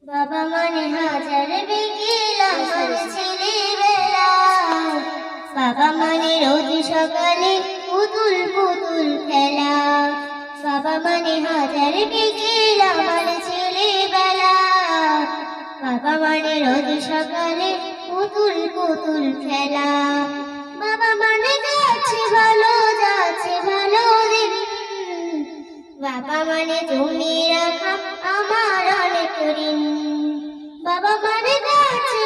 বাবা মানে হাজার বিকেল আমার ছেলেবেলা। বাবা মানে রোজ সকালে পুতুল পুতুল খেলা। বাবা মানে হাজার বিকেল আমার ছেলেবেলা। বাবা মানে রোজ সকালে পুতুল পুতুল খেলা। বাবা মানে যাচ্ছে ভালো দিন। বাবা মানে জমি রাখা আমার অনেক ঋণ। বাবা মানে যাচ্ছে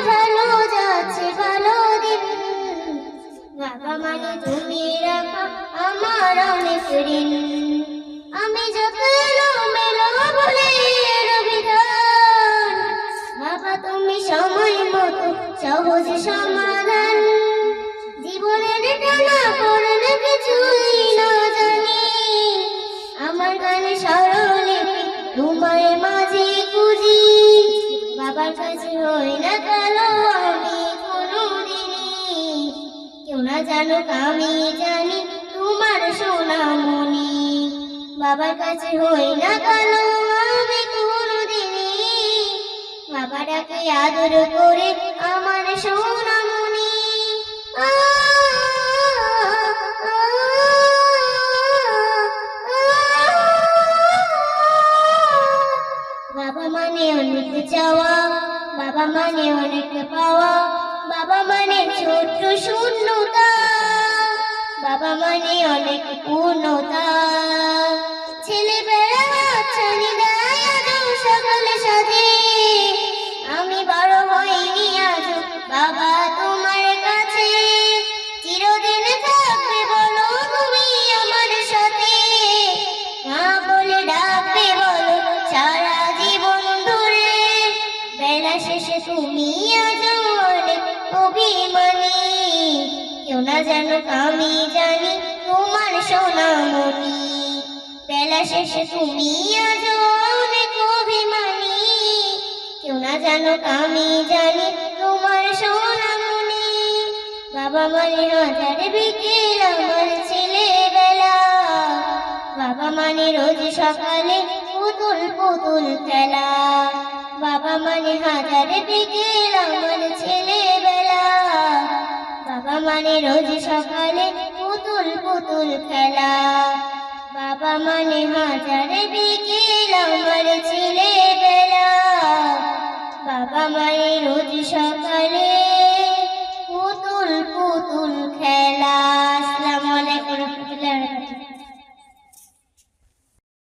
ভালো দিন। বাবা মানে জমি রাখা আমার অনেক ঋণ। আমি যত এলোমেলো বলে বিধান, বাবা তুমি সময় মতো সহজ সমাধান। জীবনের টানা পড়লে কিছুই না জানি, আমার গানে স্বরলিপি তোমার মাঝে খুঁজি। বাবার কাছে হই না কালো আমি কোনোদিনই, কেউ না জানুক আমি জানি তোমার সোনামণি। বাবার কাছে হই না কালো আমি কোনোদিনই, বাবা ডাকে আদর করে আমার সোনামণি। বাবা মানে অনেক চাওয়া, বাবা মানে অনেক পাওয়া। বাবা মানে ছোট্ট শূন্যতা, বাবা মানে অনেক পূর্ণতা। ছেলেবেলা হাতছানি দেয় আজও সকালে সাথে, আমি বড় হইনি আজও বাবা তোমার কাছে। চিরদিন থাকবে বলো তুমি আমার সাথে, মা বলে ডাকবে বলো সারা জীবন ধরে। বেলা শেষে তুমি আজও অনেক অভিমানী, কেউ না জানুক আমি জানি তোমার সোনামণি। বেলা শেষে তুমি আজও অনেক অভিমানী, কেউ না জানুক আমি জানি তোমার সোনামণি। বাবা মানে হাজার বিকেল আমার ছেলেবেলা। বাবা মানে রোজ সকালে পুতুল পুতুল খেলা। বাবা মানে হাজার বিকেল আমার ছেলেবেলা। বাবা মানে রোজ সকালে পুতুল পুতুল খেলা। বাবা মানে হাজার বিকেল।